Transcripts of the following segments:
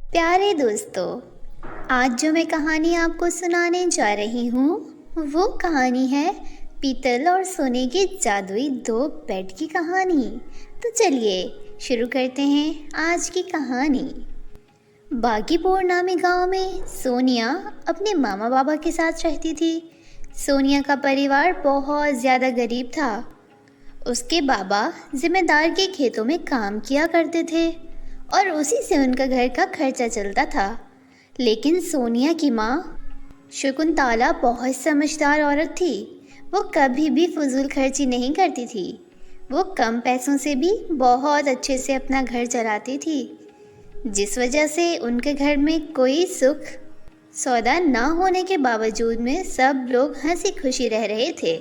प्यारे दोस्तों, आज जो मैं कहानी आपको सुनाने जा रही हूँ वो कहानी है पीतल और सोने के जादुई दो बेड की कहानी। तो चलिए शुरू करते हैं आज की कहानी। बागीपुर नामी गांव में सोनिया अपने मामा बाबा के साथ रहती थी। सोनिया का परिवार बहुत ज़्यादा गरीब था। उसके बाबा जिम्मेदार के खेतों में काम किया करते थे और उसी से उनका घर का खर्चा चलता था। लेकिन सोनिया की माँ शकुंतला बहुत समझदार औरत थी। वो कभी भी फजूल खर्ची नहीं करती थी। वो कम पैसों से भी बहुत अच्छे से अपना घर चलाती थी, जिस वजह से उनके घर में कोई सुख सौदा ना होने के बावजूद में सब लोग हंसी खुशी रह रहे थे।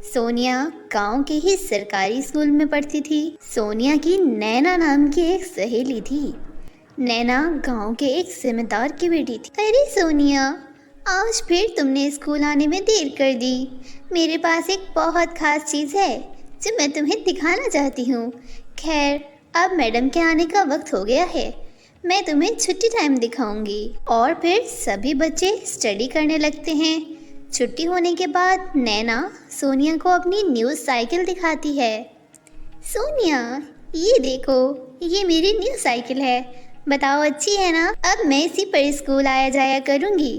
सोनिया गांव के ही सरकारी स्कूल में पढ़ती थी। सोनिया की नैना नाम की एक सहेली थी। नैना गांव के एक जमींदार की बेटी थी। अरे सोनिया, आज फिर तुमने स्कूल आने में देर कर दी। मेरे पास एक बहुत खास चीज़ है जो मैं तुम्हें दिखाना चाहती हूँ। खैर, अब मैडम के आने का वक्त हो गया है। मैं तुम्हें छुट्टी टाइम दिखाऊंगी। और फिर सभी बच्चे स्टडी करने लगते हैं। छुट्टी होने के बाद नैना सोनिया को अपनी न्यू साइकिल दिखाती है। सोनिया, ये देखो, ये मेरी न्यू साइकिल है। बताओ, अच्छी है ना? अब मैं इसी पर स्कूल आया जाया करूँगी।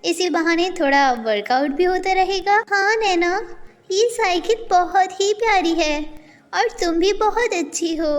इसी बहाने थोड़ा वर्कआउट भी होता रहेगा। हाँ नैना, ये साइकिल बहुत ही प्यारी है और तुम भी बहुत अच्छी हो।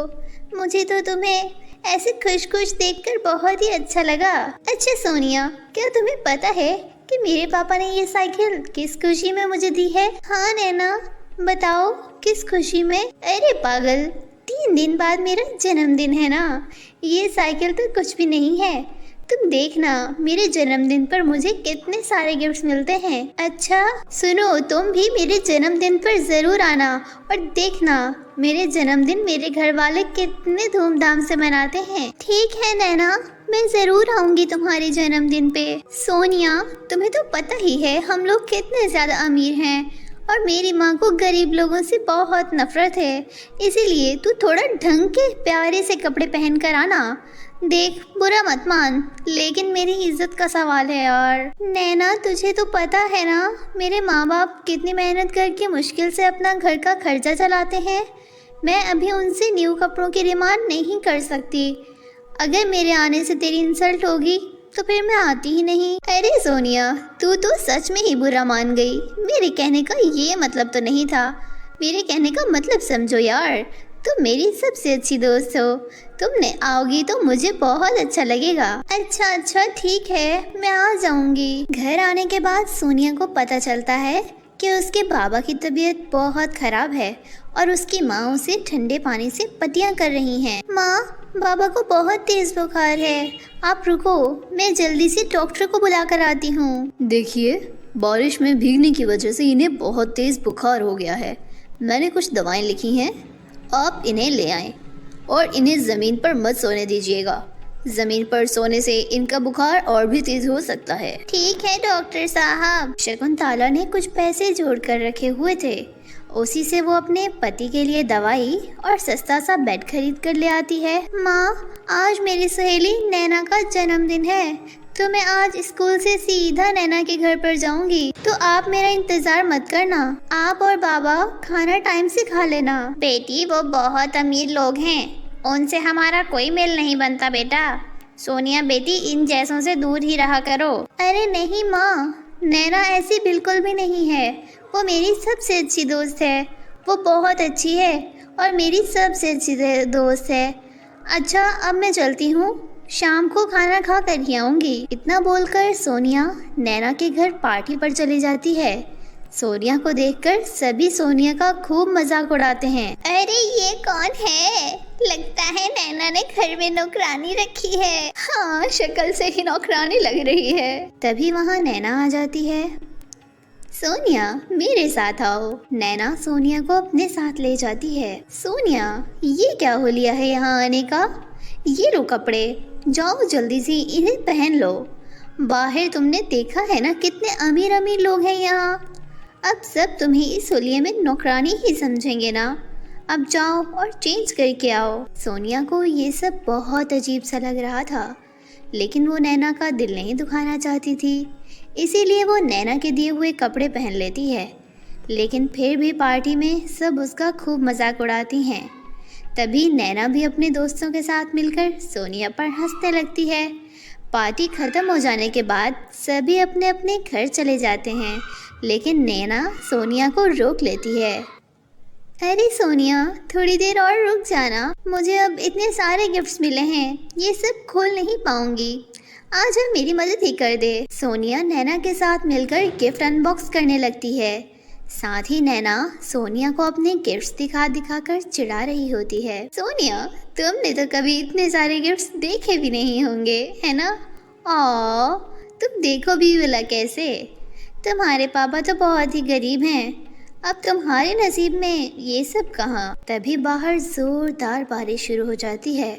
मुझे तो तुम्हें ऐसे खुश खुश देखकर बहुत ही अच्छा लगा। अच्छा सोनिया, क्या तुम्हें पता है कि मेरे पापा ने ये साइकिल किस खुशी में मुझे दी है? हाँ नैना, बताओ किस खुशी में? अरे पागल, 3 दिन बाद मेरा जन्मदिन है ना। ये साइकिल तो कुछ भी नहीं है। तुम देखना मेरे जन्मदिन पर मुझे कितने सारे गिफ्ट्स मिलते हैं। अच्छा सुनो, तुम भी मेरे जन्मदिन पर ज़रूर आना और देखना मेरे जन्मदिन मेरे घर वाले कितने धूमधाम से मनाते हैं। ठीक है नैना, मैं ज़रूर आऊँगी तुम्हारे जन्मदिन पे। सोनिया, तुम्हें तो पता ही है हम लोग कितने ज़्यादा अमीर हैं और मेरी माँ को गरीब लोगों से बहुत नफरत है। इसीलिए तू थोड़ा ढंग के प्यारे से कपड़े पहन कर आना। देख, बुरा मत मान, लेकिन मेरी इज्जत का सवाल है यार। नैना, तुझे तो पता है ना मेरे माँ बाप कितनी मेहनत करके मुश्किल से अपना घर का खर्चा चलाते हैं। मैं अभी उनसे न्यू कपड़ों की डिमांड नहीं कर सकती। अगर मेरे आने से तेरी इंसल्ट होगी तो फिर मैं आती ही नहीं। अरे सोनिया, तू तो सच में ही बुरा मान गई। मेरे कहने का ये मतलब तो नहीं था। मेरे कहने का मतलब समझो यार, तुम मेरी सबसे अच्छी दोस्त हो। तुमने आओगी तो मुझे बहुत अच्छा लगेगा। अच्छा ठीक है, मैं आ जाऊंगी। घर आने के बाद सोनिया को पता चलता है कि उसके बाबा की तबीयत बहुत खराब है और उसकी माँ उसे ठंडे पानी से पट्टियाँ कर रही हैं। माँ, बाबा को बहुत तेज बुखार है। आप रुको, मैं जल्दी से डॉक्टर को बुला कर आती हूँ। देखिए, बारिश में भीगने की वजह से इन्हें बहुत तेज बुखार हो गया है। मैंने कुछ दवाएं लिखी हैं, आप इन्हें ले आएं और इन्हें ज़मीन पर मत सोने दीजिएगा। ज़मीन पर सोने से इनका बुखार और भी तेज हो सकता है। ठीक है डॉक्टर साहब। शकुंतला ने कुछ पैसे जोड़ कर रखे हुए थे। उसी से वो अपने पति के लिए दवाई और सस्ता सा बेड खरीद कर ले आती है। माँ, आज मेरी सहेली नैना का जन्मदिन है तो मैं आज स्कूल से सीधा नैना के घर पर जाऊंगी, तो आप मेरा इंतजार मत करना। आप और बाबा खाना टाइम से खा लेना। बेटी, वो बहुत अमीर लोग हैं, उनसे हमारा कोई मेल नहीं बनता बेटा। सोनिया बेटी, इन जैसों से दूर ही रहा करो। अरे नहीं माँ, नैना ऐसी बिल्कुल भी नहीं है। वो मेरी सबसे अच्छी दोस्त है। वो बहुत अच्छी है और मेरी सबसे अच्छी दोस्त है। अच्छा, अब मैं चलती हूँ, शाम को खाना खा कर ही आऊँगी। इतना बोलकर सोनिया नैना के घर पार्टी पर चली जाती है। सोनिया को देखकर सभी सोनिया का खूब मजाक उड़ाते हैं। अरे ये कौन है? लगता है नैना ने घर में नौकरानी रखी है। हाँ, शक्ल से ही नौकरानी लग रही है। तभी वहाँ नैना आ जाती है। सोनिया, मेरे साथ आओ। नैना सोनिया को अपने साथ ले जाती है। सोनिया, ये क्या हो लिया है यहाँ आने का? ये लो कपड़े, जाओ जल्दी से इन्हें पहन लो। बाहर तुमने देखा है ना कितने अमीर अमीर लोग हैं यहाँ। अब सब तुम्हें इस होलिये में नौकरानी ही समझेंगे ना। अब जाओ और चेंज करके आओ। सोनिया को ये सब बहुत अजीब सा लग रहा था, लेकिन वो नैना का दिल नहीं दुखाना चाहती थी, इसीलिए वो नैना के दिए हुए कपड़े पहन लेती है। लेकिन फिर भी पार्टी में सब उसका खूब मजाक उड़ाती हैं। तभी नैना भी अपने दोस्तों के साथ मिलकर सोनिया पर हंसने लगती है। पार्टी खत्म हो जाने के बाद सभी अपने अपने घर चले जाते हैं, लेकिन नैना सोनिया को रोक लेती है। अरे सोनिया, थोड़ी देर और रुक जाना, मुझे अब इतने सारे गिफ्ट्स मिले हैं, ये सब खोल नहीं पाऊंगी, आज अब मेरी मदद ही कर दे। सोनिया नैना के साथ मिलकर गिफ्ट अनबॉक्स करने लगती है। साथ ही नैना सोनिया को अपने गिफ्ट्स दिखा दिखा कर चिढ़ा रही होती है। सोनिया, तुमने तो कभी इतने सारे गिफ्ट्स देखे भी नहीं होंगे, है ना? तुम देखो भी भला कैसे, तुम्हारे पापा तो बहुत ही गरीब हैं, अब तुम्हारे नसीब में ये सब कहाँ। तभी बाहर जोरदार बारिश शुरू हो जाती है।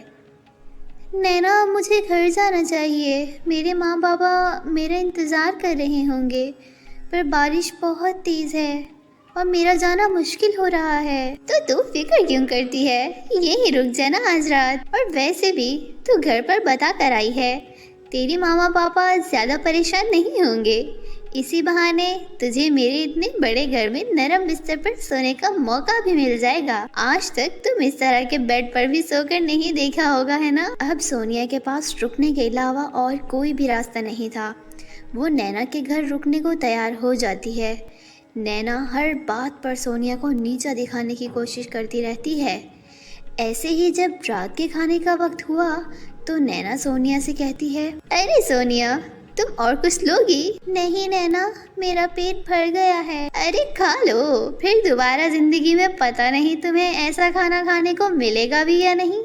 नैना, मुझे घर जाना चाहिए, मेरे माँ बाबा मेरा इंतज़ार कर रहे होंगे, पर बारिश बहुत तेज़ है और मेरा जाना मुश्किल हो रहा है। तो तू फिक्र क्यों करती है, यहीं रुक जाना आज रात। और वैसे भी तू घर पर बता कर आई है, तेरी मामा पापा ज़्यादा परेशान नहीं होंगे, इसी बहाने तुझे मेरे इतने बड़े घर में नरम बिस्तर पर सोने का मौका भी मिल जाएगा। आज तक तुम इस तरह के बेड पर भी सोकर नहीं देखा होगा, है ना? अब सोनिया के पास रुकने के अलावा और कोई भी रास्ता नहीं था। वो नैना के घर रुकने को तैयार हो जाती है। नैना हर बात पर सोनिया को नीचा दिखाने की कोशिश करती रहती है। ऐसे ही जब रात के खाने का वक्त हुआ तो नैना सोनिया से कहती है, अरे सोनिया, तुम और कुछ लोगी? नहीं नैना, मेरा पेट भर गया है। अरे खा लो, फिर दोबारा जिंदगी में पता नहीं तुम्हें ऐसा खाना खाने को मिलेगा भी या नहीं।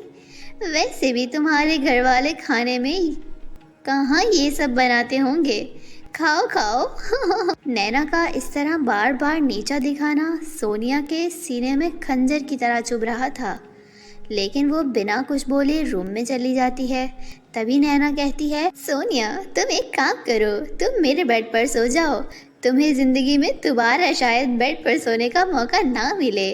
वैसे भी तुम्हारे घर वाले खाने में कहाँ ये सब बनाते होंगे, खाओ खाओ। नैना का इस तरह बार बार नीचा दिखाना सोनिया के सीने में खंजर की तरह चुभ रहा था, लेकिन वो बिना कुछ बोले रूम में चली जाती है। तभी नैना कहती है, सोनिया, तुम एक काम करो, तुम मेरे बेड पर सो जाओ, तुम्हें ज़िंदगी में दोबारा शायद बेड पर सोने का मौका ना मिले।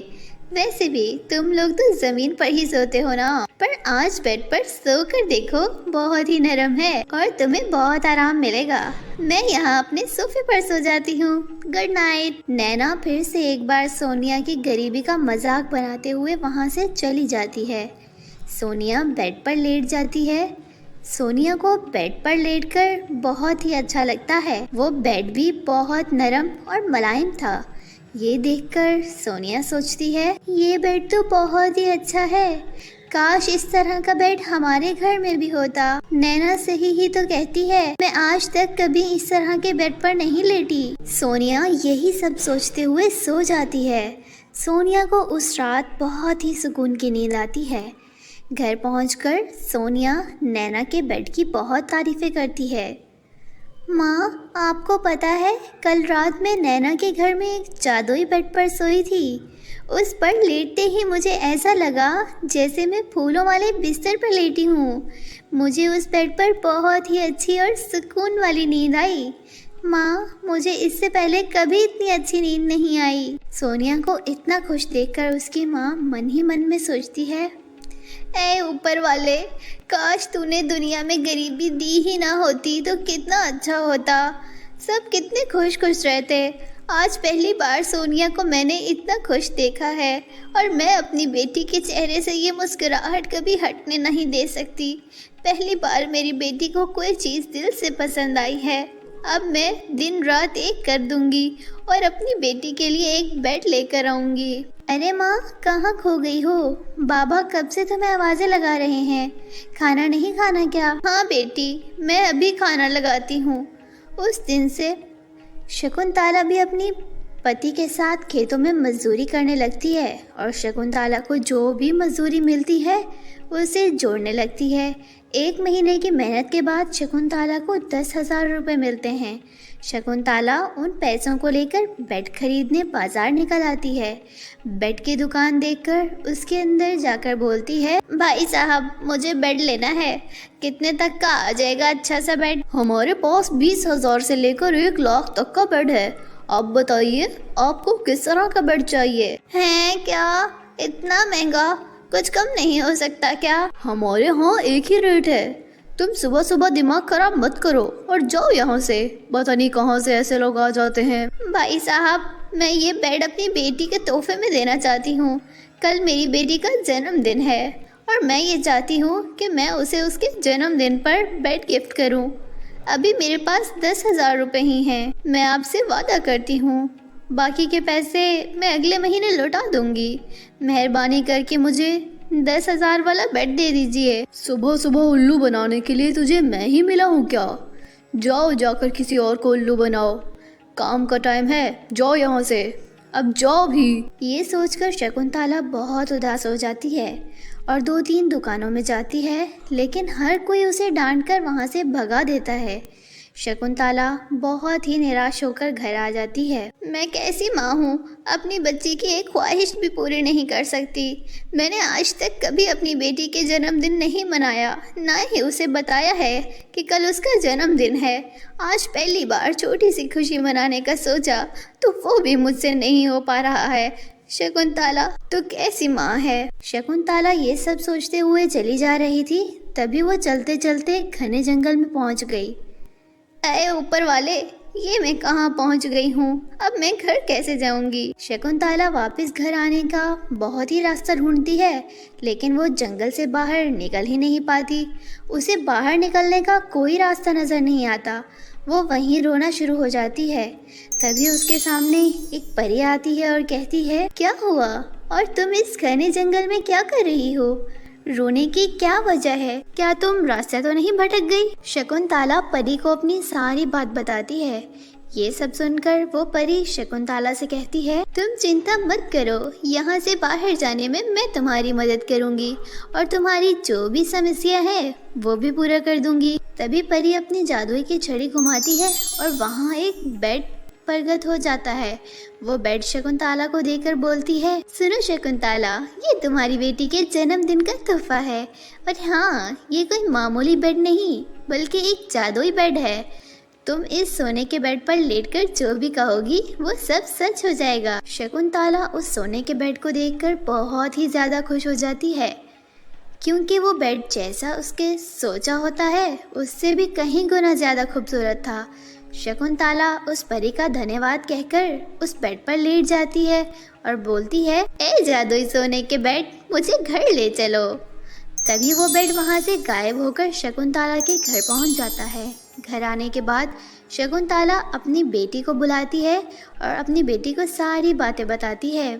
वैसे भी तुम लोग तो ज़मीन पर ही सोते हो ना, पर आज बेड पर सोकर देखो, बहुत ही नरम है और तुम्हें बहुत आराम मिलेगा। मैं यहाँ अपने सोफे पर सो जाती हूँ, गुड नाइट। नैना फिर से एक बार सोनिया की गरीबी का मजाक बनाते हुए वहाँ से चली जाती है। सोनिया बेड पर लेट जाती है। सोनिया को बेड पर लेटकर बहुत ही अच्छा लगता है। वो बेड भी बहुत नरम और मुलायम था। ये देखकर सोनिया सोचती है, ये बेड तो बहुत ही अच्छा है, काश इस तरह का बेड हमारे घर में भी होता। नैना सही ही तो कहती है, मैं आज तक कभी इस तरह के बेड पर नहीं लेटी। सोनिया यही सब सोचते हुए सो जाती है। सोनिया को उस रात बहुत ही सुकून की नींद आती है। घर पहुंचकर सोनिया नैना के बेड की बहुत तारीफें करती है। माँ, आपको पता है, कल रात में नैना के घर में एक जादुई बेड पर सोई थी। उस पर लेटते ही मुझे ऐसा लगा जैसे मैं फूलों वाले बिस्तर पर लेटी हूँ। मुझे उस बेड पर बहुत ही अच्छी और सुकून वाली नींद आई। माँ, मुझे इससे पहले कभी इतनी अच्छी नींद नहीं आई। सोनिया को इतना खुश देखकर उसकी माँ मन ही मन में सोचती है, ऐ ऊपर वाले, काश तूने दुनिया में गरीबी दी ही ना होती तो कितना अच्छा होता, सब कितने खुश खुश रहते। आज पहली बार सोनिया को मैंने इतना खुश देखा है और मैं अपनी बेटी के चेहरे से ये मुस्कुराहट कभी हटने नहीं दे सकती। पहली बार मेरी बेटी को कोई चीज़ दिल से पसंद आई है। अब मैं दिन रात एक कर दूंगी और अपनी बेटी के लिए एक बेड लेकर आऊंगी। अरे माँ, कहाँ खो गई हो? बाबा कब से तुम्हें आवाज़ें लगा रहे हैं, खाना नहीं खाना क्या? हाँ बेटी, मैं अभी खाना लगाती हूँ। उस दिन से शकुंतला भी अपनी पति के साथ खेतों में मजदूरी करने लगती है और शकुंतला को जो भी मजदूरी मिलती है उसे जोड़ने लगती है। 1 महीने की मेहनत के बाद शकुंतला को 10,000 रुपये मिलते हैं। शकुंतला उन पैसों को लेकर बेड खरीदने बाजार निकल आती है। बेड की दुकान देखकर उसके अंदर जाकर बोलती है, भाई साहब, मुझे बेड लेना है, कितने तक का आ जाएगा अच्छा सा बेड? हमारे पास 20,000 से लेकर 1 लाख तक का बेड है। आप बताइए, आपको किस तरह का बेड चाहिए? है क्या, इतना महंगा? कुछ कम नहीं हो सकता क्या? हमारे यहाँ एक ही रेट है, तुम सुबह सुबह दिमाग खराब मत करो और जाओ यहाँ से। पता नहीं कहाँ से ऐसे लोग आ जाते हैं। भाई साहब, मैं ये बेड अपनी बेटी के तोहफे में देना चाहती हूँ। कल मेरी बेटी का जन्मदिन है और मैं ये चाहती हूँ कि मैं उसे उसके जन्मदिन पर बेड गिफ्ट करूँ। अभी मेरे पास 10,000 रुपये ही हैं। मैं आपसे वादा करती हूँ, बाकी के पैसे मैं अगले महीने लौटा दूँगी। मेहरबानी करके मुझे 10,000 वाला बेड दे दीजिए। सुबह सुबह उल्लू बनाने के लिए तुझे मैं ही मिला हूँ क्या? जाओ, जाकर किसी और को उल्लू बनाओ। काम का टाइम है, जाओ यहाँ से, अब जाओ भी। ये सोचकर शकुंतला बहुत उदास हो जाती है और 2-3 दुकानों में जाती है, लेकिन हर कोई उसे डांट कर वहाँ से भगा देता है। शकुंतला बहुत ही निराश होकर घर आ जाती है। मैं कैसी माँ हूँ, अपनी बच्ची की एक ख्वाहिश भी पूरी नहीं कर सकती। मैंने आज तक कभी अपनी बेटी के जन्मदिन नहीं मनाया, ना ही उसे बताया है कि कल उसका जन्मदिन है। आज पहली बार छोटी सी खुशी मनाने का सोचा तो वो भी मुझसे नहीं हो पा रहा है। शकुंतला तो कैसी माँ है। शकुंतला ये सब सोचते हुए चली जा रही थी, तभी वो चलते चलते घने जंगल में पहुँच गई। अरे ऊपर वाले, ये मैं कहाँ पहुँच गई हूँ, अब मैं घर कैसे जाऊँगी। शकुंतला वापस घर आने का बहुत ही रास्ता ढूंढती है, लेकिन वो जंगल से बाहर निकल ही नहीं पाती। उसे बाहर निकलने का कोई रास्ता नज़र नहीं आता। वो वहीं रोना शुरू हो जाती है। तभी उसके सामने एक परी आती है और कहती है, क्या हुआ और तुम इस घने जंगल में क्या कर रही हो? रोने की क्या वजह है? क्या तुम रास्ता तो नहीं भटक गई? शकुंतला परी को अपनी सारी बात बताती है। ये सब सुनकर वो परी शकुंतला से कहती है, तुम चिंता मत करो, यहाँ से बाहर जाने में मैं तुम्हारी मदद करूँगी और तुम्हारी जो भी समस्या है वो भी पूरा कर दूँगी। तभी परी अपनी जादुई की छड़ी घुमाती है और वहाँ एक बेड प्रकट हो जाता है। वो बेड शकुंतला को देकर बोलती है, सुनो शकुंतला, ये तुम्हारी बेटी के जन्मदिन का तोहफा है। और हाँ, ये कोई मामूली बेड नहीं बल्कि एक जादुई बेड है। तुम इस सोने के बेड पर लेटकर जो भी कहोगी वो सब सच हो जाएगा। शकुंतला उस सोने के बेड को देखकर बहुत ही ज़्यादा खुश हो जाती है, क्योंकि वो बेड जैसा उसके सोचा होता है उससे भी कहीं गुना ज़्यादा खूबसूरत था। शकुंतला उस परी का धन्यवाद कहकर उस बेड पर लेट जाती है और बोलती है, ए जादुई सोने के बेड, मुझे घर ले चलो। तभी वो बेड वहाँ से गायब होकर शकुंतला के घर पहुँच जाता है। घर आने के बाद शकुंतला अपनी बेटी को बुलाती है और अपनी बेटी को सारी बातें बताती है।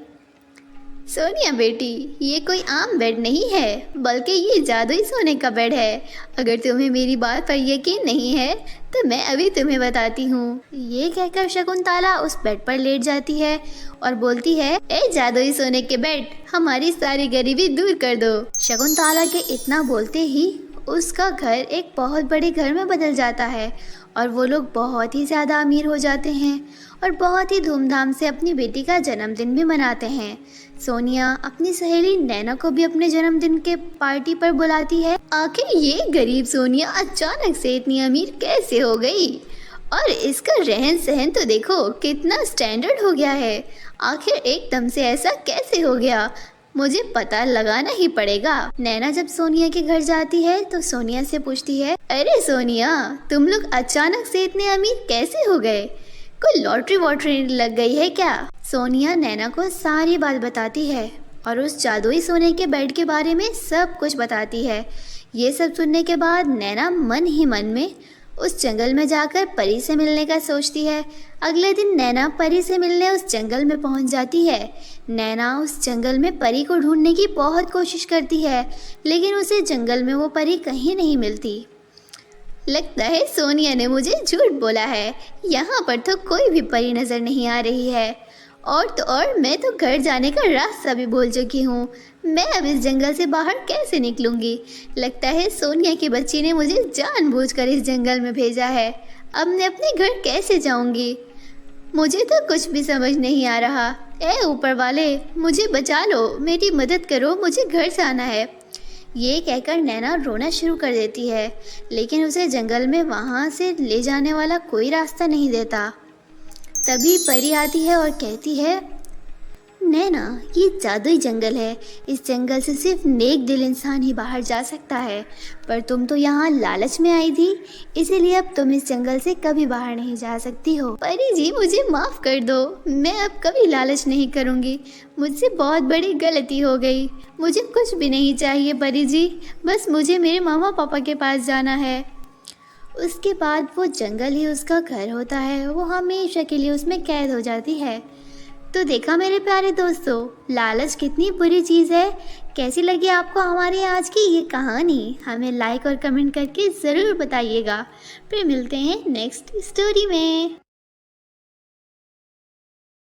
सोनिया बेटी, ये कोई आम बेड नहीं है बल्कि ये जादुई सोने का बेड है। अगर तुम्हें मेरी बात पर यकीन नहीं है तो मैं अभी तुम्हें बताती हूँ। ये कहकर शकुंतला उस बेड पर लेट जाती है और बोलती है, ए जादुई सोने के बेड, हमारी सारी गरीबी दूर कर दो। शकुंतला के इतना बोलते ही उसका घर एक बहुत बड़े घर में बदल जाता है और वो लोग बहुत ही ज़्यादा अमीर हो जाते हैं और बहुत ही धूमधाम से अपनी बेटी का जन्मदिन भी मनाते हैं। सोनिया अपनी सहेली नैना को भी अपने जन्मदिन के पार्टी पर बुलाती है। आखिर ये गरीब सोनिया अचानक से इतनी अमीर कैसे हो गई? और इसका रहन सहन तो देखो कितना स्टैंडर्ड हो गया है। आखिर एकदम से ऐसा कैसे हो गया? मुझे पता लगाना ही पड़ेगा। नैना जब सोनिया के घर जाती है तो सोनिया से पूछती है, अरे सोनिया, तुम लोग अचानक से इतने अमीर कैसे हो गए? कोई लॉटरी वॉटरी लग गई है क्या? सोनिया नैना को सारी बात बताती है और उस जादुई सोने के बेड के बारे में सब कुछ बताती है। ये सब सुनने के बाद नैना मन ही मन में उस जंगल में जाकर परी से मिलने का सोचती है। अगले दिन नैना परी से मिलने उस जंगल में पहुंच जाती है। नैना उस जंगल में परी को ढूंढने की बहुत कोशिश करती है, लेकिन उसे जंगल में वो परी कहीं नहीं मिलती। लगता है सोनिया ने मुझे झूठ बोला है, यहाँ पर तो कोई भी परी नज़र नहीं आ रही है। और तो और मैं तो घर जाने का रास्ता भी भूल चुकी हूँ। मैं अब इस जंगल से बाहर कैसे निकलूँगी? लगता है सोनिया की बच्ची ने मुझे जानबूझकर इस जंगल में भेजा है। अब मैं अपने घर कैसे जाऊँगी? मुझे तो कुछ भी समझ नहीं आ रहा। ए ऊपर वाले, मुझे बचा लो, मेरी मदद करो, मुझे घर जाना है। ये कहकर नैना रोना शुरू कर देती है, लेकिन उसे जंगल में वहाँ से ले जाने वाला कोई रास्ता नहीं देता। तभी परी आती है और कहती है, नैना, ये जादुई जंगल है। इस जंगल से सिर्फ नेक दिल इंसान ही बाहर जा सकता है। पर तुम तो यहाँ लालच में आई थी, इसीलिए अब तुम इस जंगल से कभी बाहर नहीं जा सकती हो। परी जी, मुझे माफ़ कर दो, मैं अब कभी लालच नहीं करूँगी। मुझसे बहुत बड़ी गलती हो गई। मुझे कुछ भी नहीं चाहिए परी जी, बस मुझे मेरे मामा पापा के पास जाना है। उसके बाद वो जंगल ही उसका घर होता है। वो हमेशा के लिए उसमें कैद हो जाती है। तो देखा मेरे प्यारे दोस्तों, लालच कितनी बुरी चीज़ है। कैसी लगी आपको हमारी आज की ये कहानी? हमें लाइक और कमेंट करके ज़रूर बताइएगा। फिर मिलते हैं नेक्स्ट स्टोरी में।